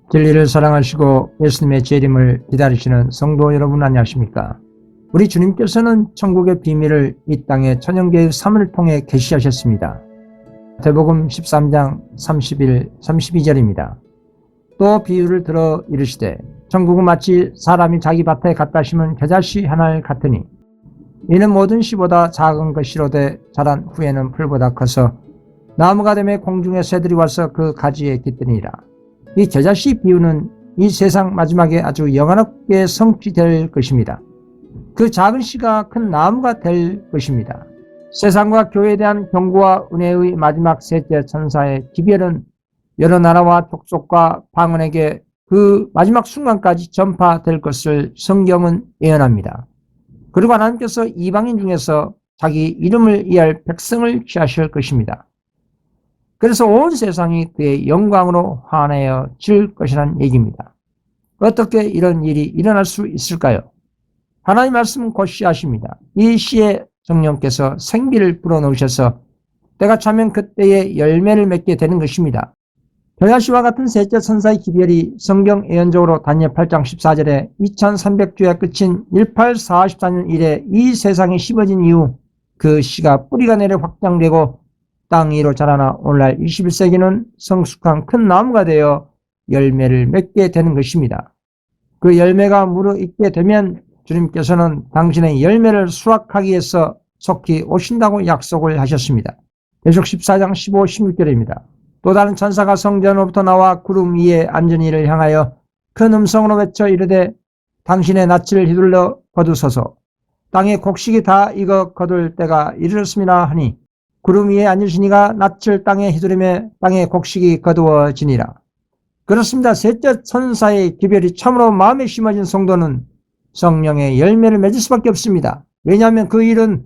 진리를 사랑하시고 예수님의 재림을 기다리시는 성도 여러분 안녕하십니까? 우리 주님께서는 천국의 비밀을 이 땅의 천연계의 삶을 통해 계시하셨습니다. 마태복음 13장 31, 32절입니다. 또 비유를 들어 이르시되 천국은 마치 사람이 자기 밭에 갖다 심은 겨자씨 하나를 같으니 이는 모든 씨보다 작은 것이로되 자란 후에는 풀보다 커서 나무가 되매 공중의 새들이 와서 그 가지에 깃드니라. 이 겨자씨 비유는 이 세상 마지막에 아주 영원하게 성취될 것입니다. 그 작은 씨가 큰 나무가 될 것입니다. 세상과 교회에 대한 경고와 은혜의 마지막 셋째 천사의 기별은 여러 나라와 족속과 방언에게 그 마지막 순간까지 전파될 것을 성경은 예언합니다. 그리고 하나님께서 이방인 중에서 자기 이름을 이할 백성을 취하실 것입니다. 그래서 온 세상이 그의 영광으로 환해질 것이라는 얘기입니다. 어떻게 이런 일이 일어날 수 있을까요? 하나님 말씀은 곧 씨앗입니다. 이 씨에 성령께서 생기를 불어넣으셔서 때가 차면 그때에 열매를 맺게 되는 것입니다. 겨자씨와 같은 셋째 천사의 기별이 성경 예언적으로 다니엘 8장 14절에 2300주의 끝인 1844년 이래 이 세상에 심어진 이후 그 씨가 뿌리가 내려 확장되고 땅 위로 자라나 오늘날 21세기는 성숙한 큰 나무가 되어 열매를 맺게 되는 것입니다. 그 열매가 무르익게 되면 주님께서는 당신의 열매를 수확하기 위해서 속히 오신다고 약속을 하셨습니다. 계속 14장 15, 16절입니다. 또 다른 천사가 성전으로부터 나와 구름 위에 앉은 이를 향하여 큰 음성으로 외쳐 이르되 당신의 낯을 휘둘러 거두소서 땅의 곡식이 다 익어 거둘 때가 이르렀습니다 하니 구름 위에 앉으시니가 낯을 땅에 휘두르며 땅의 곡식이 거두어지니라. 그렇습니다. 셋째 천사의 기별이 참으로 마음에 심어진 성도는 성령의 열매를 맺을 수밖에 없습니다. 왜냐하면 그 일은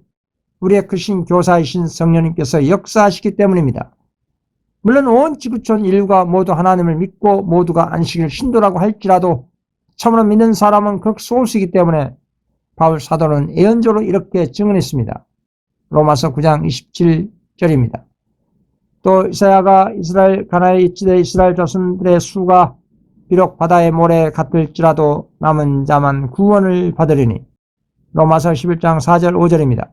우리의 크신 교사이신 성령님께서 역사하시기 때문입니다. 물론 온 지구촌 인류가 모두 하나님을 믿고 모두가 안식일 신도라고 할지라도 참으로 믿는 사람은 극소수이기 때문에 바울 사도는 예언적으로 이렇게 증언했습니다. 로마서 9장 27절입니다. 또 이사야가 이스라엘 가나안에 있지되 이스라엘 자손들의 수가 비록 바다의 모래 같을지라도 남은 자만 구원을 받으리니 로마서 11장 4절 5절입니다.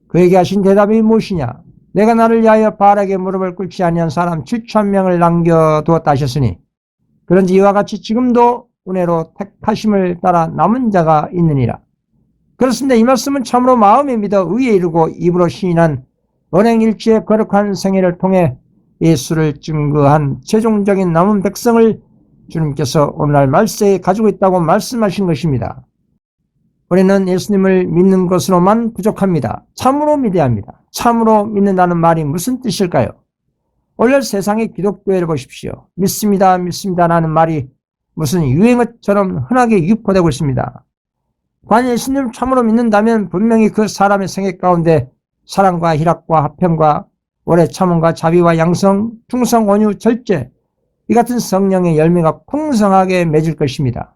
그에게 하신 대답이 무엇이냐? 내가 나를 위하여 바알에게 무릎을 꿇지 아니한 사람 7,000명을 남겨두었다 하셨으니 그런지 이와 같이 지금도 은혜로 택하심을 따라 남은 자가 있느니라. 그렇습니다. 이 말씀은 참으로 마음에 믿어 의에 이르고 입으로 시인한 언행일치의 거룩한 생애를 통해 예수를 증거한 최종적인 남은 백성을 주님께서 오늘날 말세에 가지고 있다고 말씀하신 것입니다. 우리는 예수님을 믿는 것으로만 부족합니다. 참으로 믿어야 합니다. 참으로 믿는다는 말이 무슨 뜻일까요? 오늘 세상의 기독교회를 보십시오. 믿습니다, 믿습니다라는 말이 무슨 유행어처럼 흔하게 유포되고 있습니다. 과연 예수님을 참으로 믿는다면 분명히 그 사람의 생애 가운데 사랑과 희락과 화평과 오래 참음과 자비와 양성, 충성, 온유, 절제 이 같은 성령의 열매가 풍성하게 맺을 것입니다.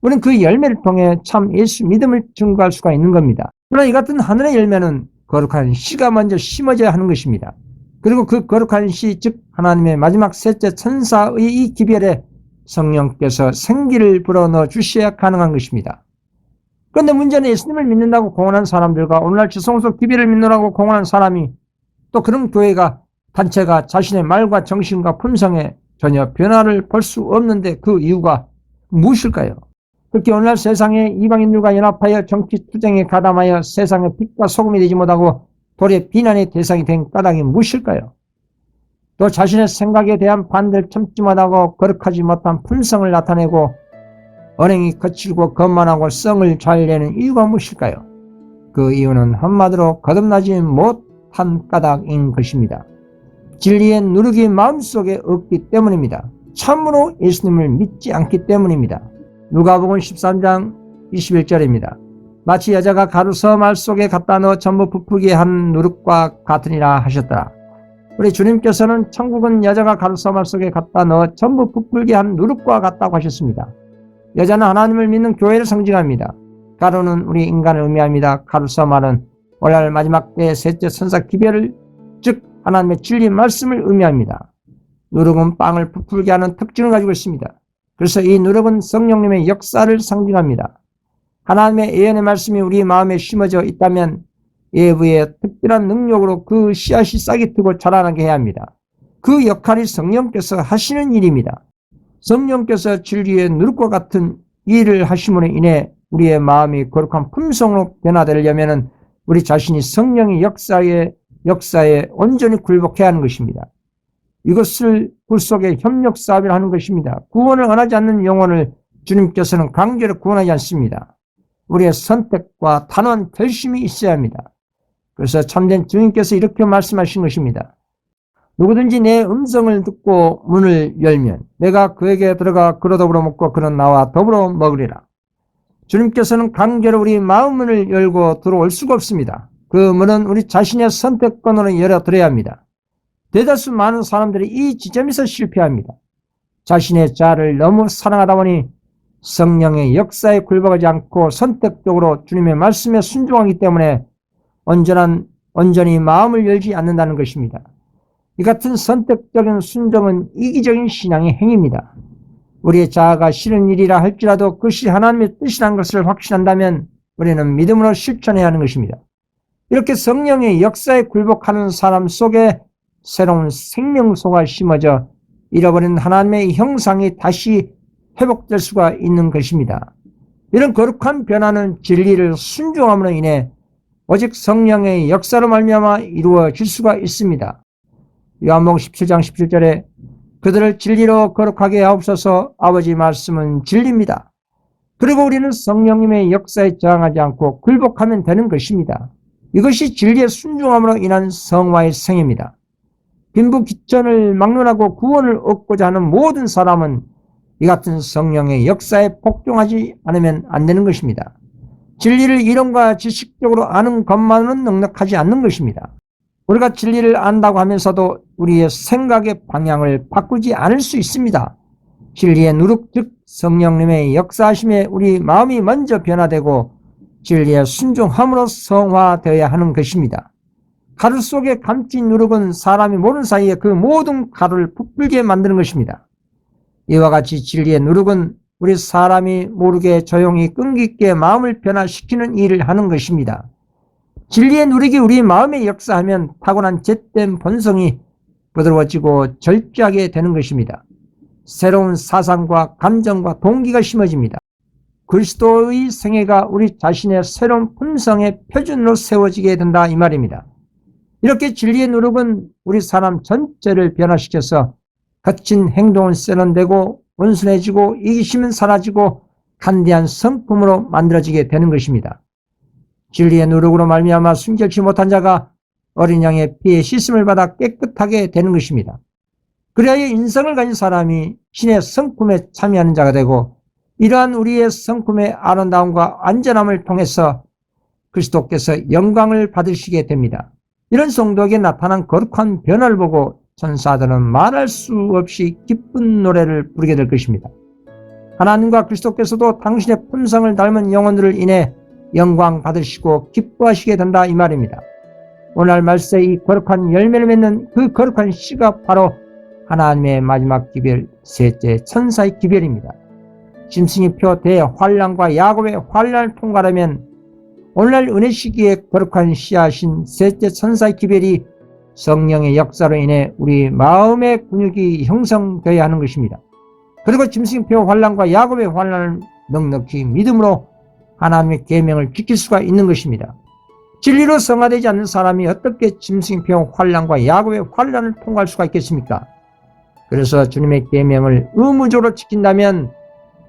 우리는 그 열매를 통해 참 예수 믿음을 증거할 수가 있는 겁니다. 그러나 이 같은 하늘의 열매는 거룩한 씨가 먼저 심어져야 하는 것입니다. 그리고 그 거룩한 씨, 즉 하나님의 마지막 셋째 천사의 이 기별에 성령께서 생기를 불어넣어 주셔야 가능한 것입니다. 그런데 문제는 예수님을 믿는다고 공언한 사람들과 오늘날 지성소 기별을 믿느라고 공언한 사람이 또 그런 교회가 단체가 자신의 말과 정신과 품성에 전혀 변화를 볼 수 없는데 그 이유가 무엇일까요? 특히 오늘날 세상에 이방인들과 연합하여 정치 투쟁에 가담하여 세상의 빛과 소금이 되지 못하고 도리어 비난의 대상이 된 까닭이 무엇일까요? 또 자신의 생각에 대한 반대를 참지 못하고 거룩하지 못한 품성을 나타내고 언행이 거칠고 거만하고 성을 잘 내는 이유가 무엇일까요? 그 이유는 한마디로 거듭나지 못한 까닭인 것입니다. 진리의 누룩이 마음속에 없기 때문입니다. 참으로 예수님을 믿지 않기 때문입니다. 누가복음 13장 21절입니다. 마치 여자가 가루서 말 속에 갖다 넣어 전부 부풀게 한 누룩과 같으니라 하셨더라. 우리 주님께서는 천국은 여자가 가루서 말 속에 갖다 넣어 전부 부풀게 한 누룩과 같다고 하셨습니다. 여자는 하나님을 믿는 교회를 상징합니다. 가루는 우리 인간을 의미합니다. 가루서 말은 오늘날 마지막 때의 셋째 천사 기별을 즉 하나님의 진리 말씀을 의미합니다. 누룩은 빵을 부풀게 하는 특징을 가지고 있습니다. 그래서 이 누룩은 성령님의 역사를 상징합니다. 하나님의 예언의 말씀이 우리 마음에 심어져 있다면 예부의 특별한 능력으로 그 씨앗이 싹이 트고 자라나게 해야 합니다. 그 역할이 성령께서 하시는 일입니다. 성령께서 진리의 누룩과 같은 일을 하심으로 인해 우리의 마음이 거룩한 품성으로 변화되려면 우리 자신이 성령의 역사에 온전히 굴복해야 하는 것입니다. 이것을 굴속의 협력사업을 하는 것입니다. 구원을 원하지 않는 영혼을 주님께서는 강제로 구원하지 않습니다. 우리의 선택과 단호한 결심이 있어야 합니다. 그래서 참된 주님께서 이렇게 말씀하신 것입니다. 누구든지 내 음성을 듣고 문을 열면 내가 그에게 들어가 그로 더불어 먹고 그는 나와 더불어 먹으리라. 주님께서는 강제로 우리 마음 문을 열고 들어올 수가 없습니다. 그 문은 우리 자신의 선택권으로 열어드려야 합니다. 대다수 많은 사람들이 이 지점에서 실패합니다. 자신의 자아를 너무 사랑하다 보니 성령의 역사에 굴복하지 않고 선택적으로 주님의 말씀에 순종하기 때문에 온전히 마음을 열지 않는다는 것입니다. 이 같은 선택적인 순종은 이기적인 신앙의 행위입니다. 우리의 자아가 싫은 일이라 할지라도 그것이 하나님의 뜻이라는 것을 확신한다면 우리는 믿음으로 실천해야 하는 것입니다. 이렇게 성령의 역사에 굴복하는 사람 속에 새로운 생명소가 심어져 잃어버린 하나님의 형상이 다시 회복될 수가 있는 것입니다. 이런 거룩한 변화는 진리를 순종함으로 인해 오직 성령의 역사로 말미암아 이루어질 수가 있습니다. 요한복음 17장 17절에 그들을 진리로 거룩하게 하옵소서. 아버지 말씀은 진리입니다. 그리고 우리는 성령님의 역사에 저항하지 않고 굴복하면 되는 것입니다. 이것이 진리의 순종함으로 인한 성화의 생입니다. 빈부귀천을 막론하고 구원을 얻고자 하는 모든 사람은 이 같은 성령의 역사에 복종하지 않으면 안 되는 것입니다. 진리를 이론과 지식적으로 아는 것만으로는 넉넉하지 않는 것입니다. 우리가 진리를 안다고 하면서도 우리의 생각의 방향을 바꾸지 않을 수 있습니다. 진리의 누룩 즉 성령님의 역사하심에 우리 마음이 먼저 변화되고 진리에 순종함으로 성화되어야 하는 것입니다. 가루 속에 감진 누룩은 사람이 모르는 사이에 그 모든 가루를 부풀게 만드는 것입니다. 이와 같이 진리의 누룩은 우리 사람이 모르게 조용히 끈기 있게 마음을 변화시키는 일을 하는 것입니다. 진리의 누룩이 우리 마음에 역사하면 타고난 잿된 본성이 부드러워지고 절제하게 되는 것입니다. 새로운 사상과 감정과 동기가 심어집니다. 그리스도의 생애가 우리 자신의 새로운 품성의 표준으로 세워지게 된다 이 말입니다. 이렇게 진리의 누룩은 우리 사람 전체를 변화시켜서 거친 행동은 세련되고 온순해지고 이기심은 사라지고 간대한 성품으로 만들어지게 되는 것입니다. 진리의 누룩으로 말미암아 순결치 못한 자가 어린 양의 피에 씻음을 받아 깨끗하게 되는 것입니다. 그래야 인성을 가진 사람이 신의 성품에 참여하는 자가 되고 이러한 우리의 성품의 아름다움과 안전함을 통해서 그리스도께서 영광을 받으시게 됩니다. 이런 성도에게 나타난 거룩한 변화를 보고 천사들은 말할 수 없이 기쁜 노래를 부르게 될 것입니다. 하나님과 그리스도께서도 당신의 품성을 닮은 영혼들을 인해 영광 받으시고 기뻐하시게 된다 이 말입니다. 오늘 말씀의 이 거룩한 열매를 맺는 그 거룩한 씨가 바로 하나님의 마지막 기별 셋째 천사의 기별입니다. 짐승의 표 대환란과 야곱의 환란을 통과하면 오늘날 은혜 시기에 거룩한 씨앗인 셋째 천사의 기별이 성령의 역사로 인해 우리 마음의 근육이 형성되어야 하는 것입니다. 그리고 짐승의 표 환란과 야곱의 환란을 넉넉히 믿음으로 하나님의 계명을 지킬 수가 있는 것입니다. 진리로 성화되지 않는 사람이 어떻게 짐승의 표 환란과 야곱의 환란을 통과할 수가 있겠습니까? 그래서 주님의 계명을 의무적으로 지킨다면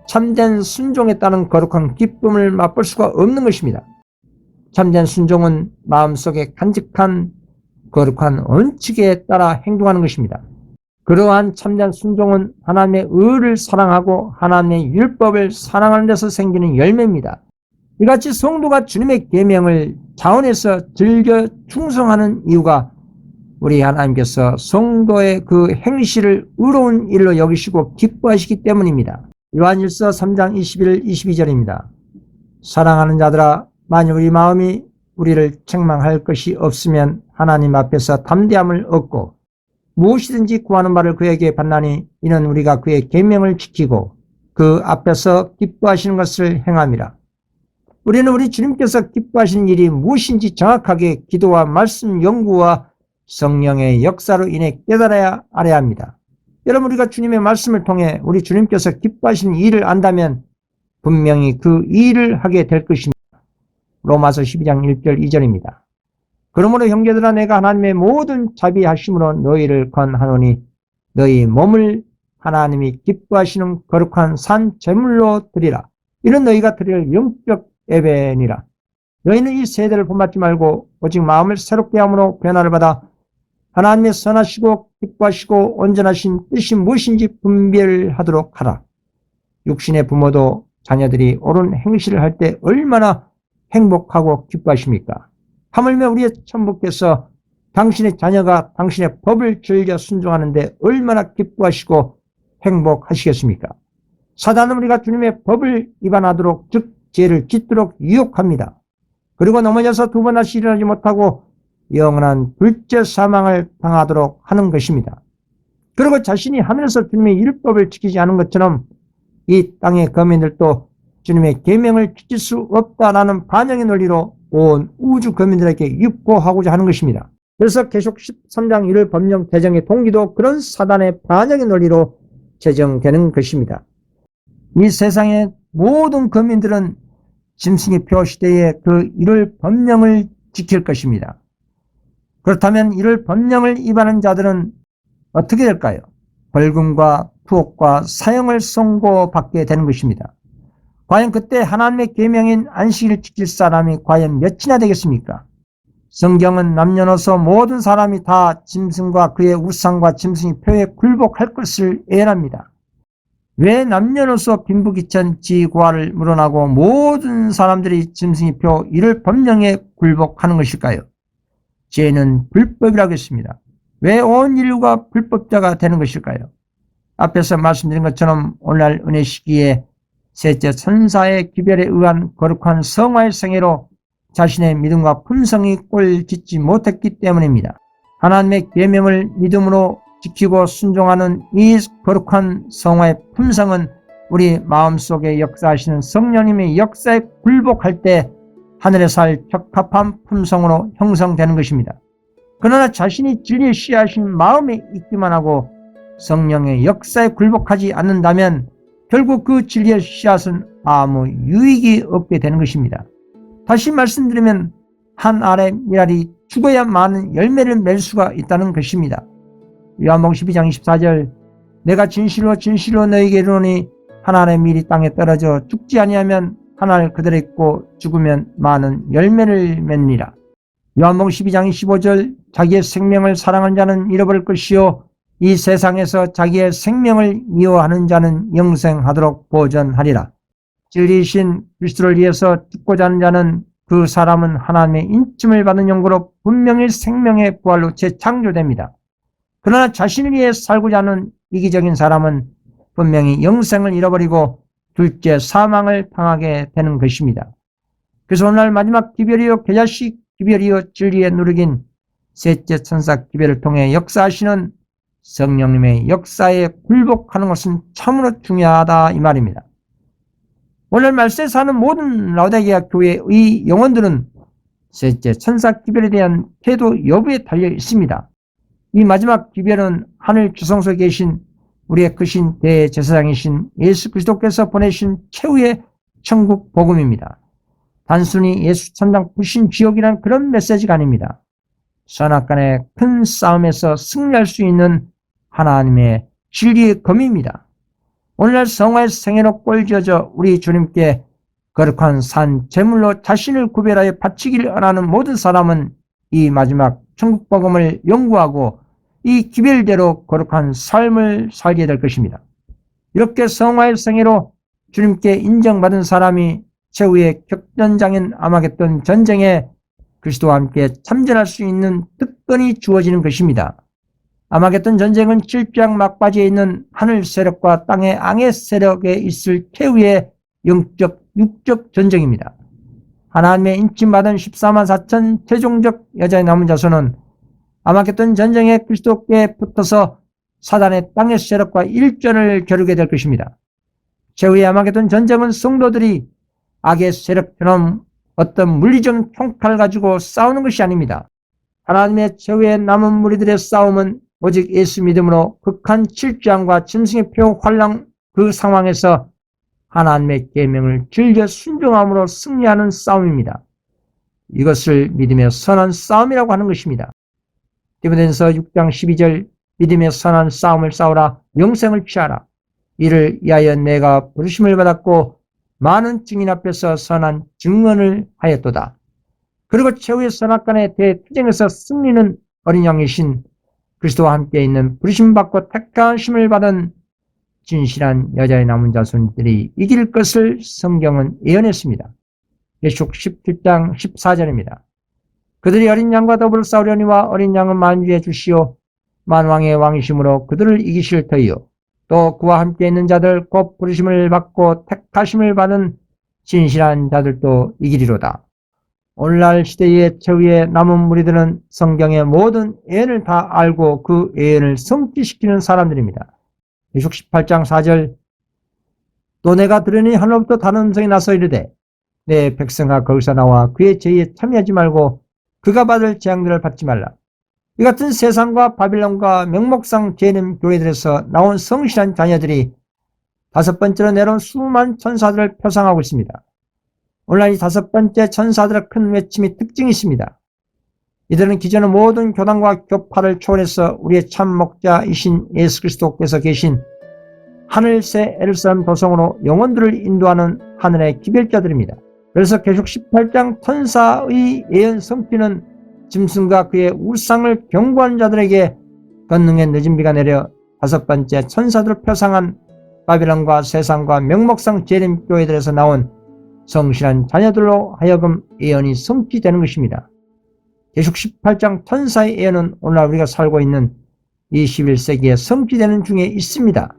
참된 순종에 따른 거룩한 기쁨을 맛볼 수가 없는 것입니다. 참된 순종은 마음속에 간직한 거룩한 원칙에 따라 행동하는 것입니다. 그러한 참된 순종은 하나님의 의를 사랑하고 하나님의 율법을 사랑하는 데서 생기는 열매입니다. 이같이 성도가 주님의 계명을 자원해서 즐겨 충성하는 이유가 우리 하나님께서 성도의 그 행실을 의로운 일로 여기시고 기뻐하시기 때문입니다. 요한일서 3장 21, 22절입니다. 사랑하는 자들아 만일 우리 마음이 우리를 책망할 것이 없으면 하나님 앞에서 담대함을 얻고 무엇이든지 구하는 바를 그에게 받나니 이는 우리가 그의 계명을 지키고 그 앞에서 기뻐하시는 것을 행함이라. 우리는 우리 주님께서 기뻐하시는 일이 무엇인지 정확하게 기도와 말씀 연구와 성령의 역사로 인해 깨달아야 알아야 합니다. 여러분, 우리가 주님의 말씀을 통해 우리 주님께서 기뻐하시는 일을 안다면 분명히 그 일을 하게 될 것입니다. 로마서 12장 1절 2절입니다. 그러므로 형제들아, 내가 하나님의 모든 자비하심으로 너희를 권하노니 너희 몸을 하나님이 기뻐하시는 거룩한 산 제물로 드리라. 이는 너희가 드릴 영적 예배니라. 너희는 이 세대를 본받지 말고 오직 마음을 새롭게 함으로 변화를 받아 하나님의 선하시고 기뻐하시고 온전하신 뜻이 무엇인지 분별하도록 하라. 육신의 부모도 자녀들이 옳은 행실을 할 때 얼마나 행복하고 기뻐하십니까? 하물며 우리의 천부께서 당신의 자녀가 당신의 법을 즐겨 순종하는데 얼마나 기뻐하시고 행복하시겠습니까? 사단은 우리가 주님의 법을 위반하도록, 즉 죄를 짓도록 유혹합니다. 그리고 넘어져서 두 번 다시 일어나지 못하고 영원한 불죄 사망을 당하도록 하는 것입니다. 그리고 자신이 하늘에서 주님의 율법을 지키지 않은 것처럼 이 땅의 거민들도 주님의 계명을 지킬 수 없다라는 반영의 논리로 온 우주 거민들에게 유포하고자 하는 것입니다. 그래서 계속 13장 1월 법령 제정의 동기도 그런 사단의 반영의 논리로 제정되는 것입니다. 이 세상의 모든 거민들은 짐승의 표 시대에 그 1월 법령을 지킬 것입니다. 그렇다면 1월 법령을 위반한 자들은 어떻게 될까요? 벌금과 투옥과 사형을 선고받게 되는 것입니다. 과연 그때 하나님의 계명인 안식일을 지킬 사람이 과연 몇이나 되겠습니까? 성경은 남녀노소 모든 사람이 다 짐승과 그의 우상과 짐승의 표에 굴복할 것을 예언합니다. 왜 남녀노소 빈부귀천 지고하를 물어나고 모든 사람들이 짐승의 표 1월 법령에 굴복하는 것일까요? 죄는 불법이라고 했습니다. 왜 온 인류가 불법자가 되는 것일까요? 앞에서 말씀드린 것처럼 오늘날 은혜 시기에 셋째 천사의 기별에 의한 거룩한 성화의 생애로 자신의 믿음과 품성이 꼴짓지 못했기 때문입니다. 하나님의 계명을 믿음으로 지키고 순종하는 이 거룩한 성화의 품성은 우리 마음속에 역사하시는 성령님의 역사에 굴복할 때 하늘에 살 적합한 품성으로 형성되는 것입니다. 그러나 자신이 진리의 씨앗인 마음에 있기만 하고 성령의 역사에 굴복하지 않는다면 결국 그 진리의 씨앗은 아무 유익이 없게 되는 것입니다. 다시 말씀드리면 한 알의 밀알이 죽어야 많은 열매를 맺을 수가 있다는 것입니다. 요한복음 12장 24절 내가 진실로 진실로 너희에게 이르노니 한 알의 밀이 땅에 떨어져 죽지 아니하면 한 알 그대로 있고 죽으면 많은 열매를 맺니라. 요한복음 12장 25절 자기의 생명을 사랑하는 자는 잃어버릴 것이요 이 세상에서 자기의 생명을 미워하는 자는 영생하도록 보전하리라. 진리이신 그리스도를 위해서 죽고자 하는 자는 그 사람은 하나님의 인침을 받은 영구로 분명히 생명의 부활로 재창조됩니다. 그러나 자신을 위해 살고자 하는 이기적인 사람은 분명히 영생을 잃어버리고 둘째 사망을 당하게 되는 것입니다. 그래서 오늘 마지막 기별이요 계자식 기별이요 진리의 누룩인 셋째 천사 기별을 통해 역사하시는 성령님의 역사에 굴복하는 것은 참으로 중요하다 이 말입니다. 오늘 말세에 사는 모든 라오디게아 교회의 영혼들은 셋째 천사 기별에 대한 태도 여부에 달려 있습니다. 이 마지막 기별은 하늘 주성소에 계신 우리의 크신 대제사장이신 예수 그리스도께서 보내신 최후의 천국 복음입니다. 단순히 예수 천당 불신 지옥이란 그런 메시지가 아닙니다. 선악간의 큰 싸움에서 승리할 수 있는 하나님의 진리의 검입니다. 오늘날 성화의 생애로 꼴지어져 우리 주님께 거룩한 산 제물로 자신을 구별하여 바치기를 원하는 모든 사람은 이 마지막 천국 복음을 연구하고 이 기별대로 거룩한 삶을 살게 될 것입니다. 이렇게 성화의 생애로 주님께 인정받은 사람이 최후의 격전장인 아마겟돈 전쟁에 그리스도와 함께 참전할 수 있는 특권이 주어지는 것입니다. 아마겟돈 전쟁은 7장 막바지에 있는 하늘 세력과 땅의 앙의 세력에 있을 최후의 영적, 육적 전쟁입니다. 하나님의 인침받은 14만 4천 최종적 여자의 남은 자손은 아마겟돈 전쟁에 그리스도께 붙어서 사단의 땅의 세력과 일전을 겨루게 될 것입니다. 최후의 아마게돈 전쟁은 성도들이 악의 세력처럼 어떤 물리적 총칼 가지고 싸우는 것이 아닙니다. 하나님의 최후의 남은 무리들의 싸움은 오직 예수 믿음으로 극한 질주함과 짐승의 표 환랑 그 상황에서 하나님의 계명을 즐겨 순종함으로 승리하는 싸움입니다. 이것을 믿음의 선한 싸움이라고 하는 것입니다. 디모데전서 6장 12절 믿음의 선한 싸움을 싸우라 영생을 취하라. 이를 위하여 내가 부르심을 받았고 많은 증인 앞에서 선한 증언을 하였도다. 그리고 최후의 선악간의 대투쟁에서 승리는 어린 양이신 그리스도와 함께 있는 부르심받고 택하심을 받은 진실한 여자의 남은 자손들이 이길 것을 성경은 예언했습니다. 계시록 17장 14절입니다. 그들이 어린 양과 더불어 싸우려니와 어린 양은 만주에 주시오 만왕의 왕이심으로 그들을 이기실 터이요 또 그와 함께 있는 자들 곧 부르심을 받고 택하심을 받은 진실한 자들도 이기리로다. 오늘날 시대의 최후의 남은 무리들은 성경의 모든 예언을 다 알고 그 예언을 성취시키는 사람들입니다. 계시록 18장 4절 또 내가 들으니 하늘로부터 다른 음성이 나서 이르되 내 백성아 거기서 나와 그의 죄에 참여하지 말고 그가 받을 재앙들을 받지 말라. 이 같은 세상과 바빌론과 명목상 재림 교회들에서 나온 성실한 자녀들이 다섯 번째로 내려온 수많은 천사들을 표상하고 있습니다. 오늘날 이 다섯 번째 천사들의 큰 외침이 특징이 있습니다. 이들은 기존의 모든 교단과 교파를 초월해서 우리의 참 목자이신 예수 그리스도께서 계신 하늘새 예루살렘 도성으로 영혼들을 인도하는 하늘의 기별자들입니다. 그래서 계시록 18장 천사의 예언 성취는 짐승과 그의 우상을 경고한 자들에게 권능의 늦은 비가 내려 다섯 번째 천사들을 표상한 바빌론과 세상과 명목상 재림 교회들에서 나온 성실한 자녀들로 하여금 예언이 성취되는 것입니다. 계시록 18장 천사의 예언은 오늘날 우리가 살고 있는 21세기에 성취되는 중에 있습니다.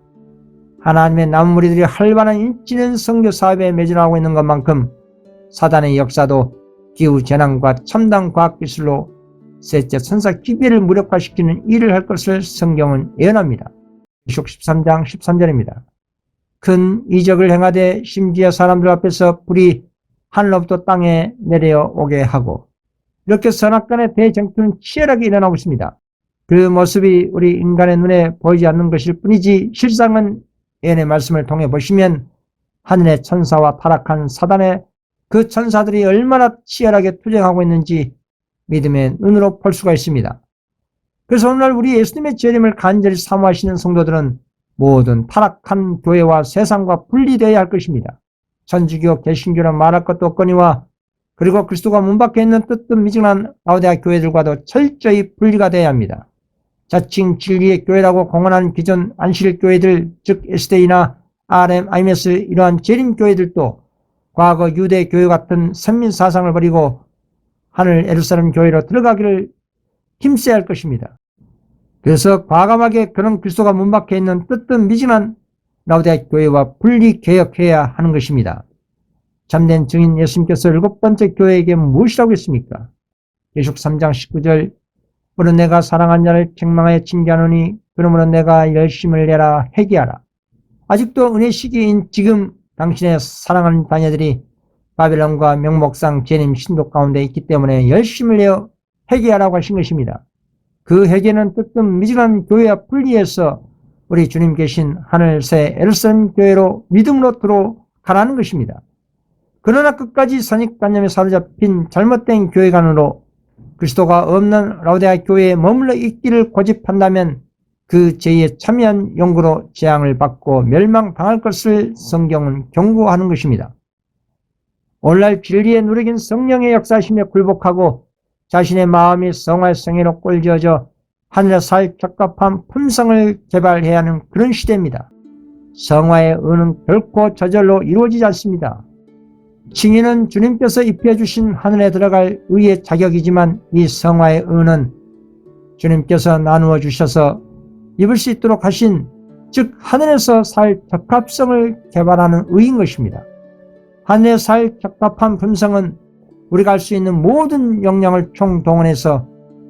하나님의 남은 무리들이 활발한 인치는 선교 사업에 매진하고 있는 것만큼 사단의 역사도 기후재난과 첨단 과학기술로 셋째 천사 기별을 무력화시키는 일을 할 것을 성경은 예언합니다. 계시록 13장 13절입니다. 큰 이적을 행하되 심지어 사람들 앞에서 불이 하늘로부터 땅에 내려오게 하고 이렇게 선악간의 대쟁투는 치열하게 일어나고 있습니다. 그 모습이 우리 인간의 눈에 보이지 않는 것일 뿐이지 실상은 예언의 말씀을 통해 보시면 하늘의 천사와 타락한 사단의 그 천사들이 얼마나 치열하게 투쟁하고 있는지 믿음의 눈으로 볼 수가 있습니다. 그래서 오늘날 우리 예수님의 재림을 간절히 사모하시는 성도들은 모든 타락한 교회와 세상과 분리되어야 할 것입니다. 천주교, 개신교는 말할 것도 없거니와 그리고 그리스도가 문 밖에 있는 뜨뜻미지근한 라오디게아 교회들과도 철저히 분리가 되어야 합니다. 자칭 진리의 교회라고 공언한 기존 안식일교회들 즉 SDA나 RM, IMS 이러한 재림교회들도 과거 유대교회 같은 선민사상을 버리고 하늘 예루살렘 교회로 들어가기를 힘써야 할 것입니다. 그래서 과감하게 그런 그리스도가 문 밖에 있는 뜨뜻미지근한 라오디게아 교회와 분리개혁해야 하는 것입니다. 참된 증인 예수님께서 일곱 번째 교회에게 무엇이라고 했습니까? 계시록 3장 19절 물은 내가 사랑한 자를 책망하여 징계하노니 그러므로 내가 열심을 내라 회개하라. 아직도 은혜 시기인 지금 당신의 사랑하는 자녀들이 바빌론과 명목상 재림 신도 가운데 있기 때문에 열심을 내어 회개하라고 하신 것입니다. 그 회개는 뜨뜻미지근한 교회와 분리해서 우리 주님 계신 하늘새 예루살렘 교회로 믿음으로 들어가라는 것입니다. 그러나 끝까지 선입관념에 사로잡힌 잘못된 교회관으로 그리스도가 없는 라오디게아 교회에 머물러 있기를 고집한다면 그 죄에 참여한 용구로 재앙을 받고 멸망당할 것을 성경은 경고하는 것입니다. 오늘날 진리에 누르긴 성령의 역사심에 굴복하고 자신의 마음이 성화의 성애로 꼴지어져 하늘에 살 적합한 품성을 개발해야 하는 그런 시대입니다. 성화의 의는 결코 저절로 이루어지지 않습니다. 칭의는 주님께서 입혀주신 하늘에 들어갈 의의 자격이지만 이 성화의 의는 주님께서 나누어 주셔서 입을 수 있도록 하신 즉 하늘에서 살 적합성을 개발하는 의인 것입니다. 하늘에 살 적합한 품성은 우리가 할 수 있는 모든 역량을 총동원해서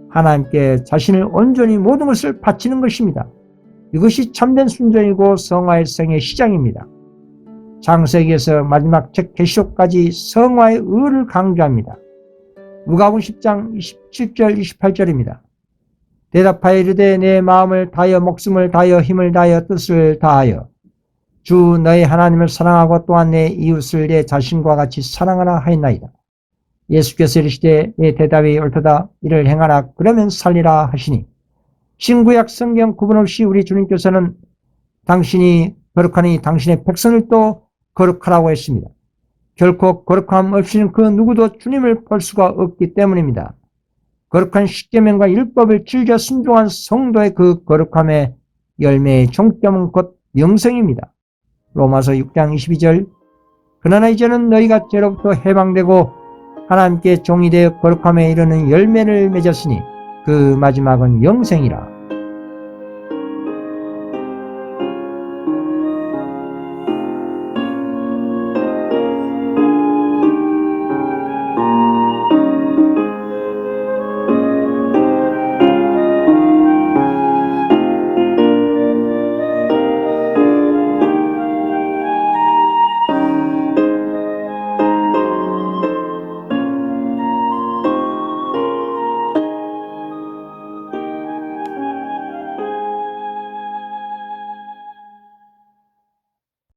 하나님께 자신을 온전히 모든 것을 바치는 것입니다. 이것이 참된 순종이고 성화의 성의 시작입니다. 창세기에서 마지막 책 계시록까지 성화의 의를 강조합니다. 누가복음 10장 27절 28절입니다. 대답하여 이르되 내 마음을 다하여 목숨을 다하여 힘을 다하여 뜻을 다하여 주 너의 하나님을 사랑하고 또한 내 이웃을 내 자신과 같이 사랑하라 하였나이다. 예수께서 이르시되 내 대답이 옳도다. 이를 행하라. 그러면 살리라 하시니 신구약 성경 구분 없이 우리 주님께서는 당신이 거룩하니 당신의 백성을 또 거룩하라고 했습니다. 결코 거룩함 없이는 그 누구도 주님을 볼 수가 없기 때문입니다. 거룩한 십계명과 율법을 즐겨 순종한 성도의 그 거룩함의 열매의 종점은 곧 영생입니다. 로마서 6장 22절 그러나 이제는 너희가 죄로부터 해방되고 하나님께 종이 되어 거룩함에 이르는 열매를 맺었으니 그 마지막은 영생이라.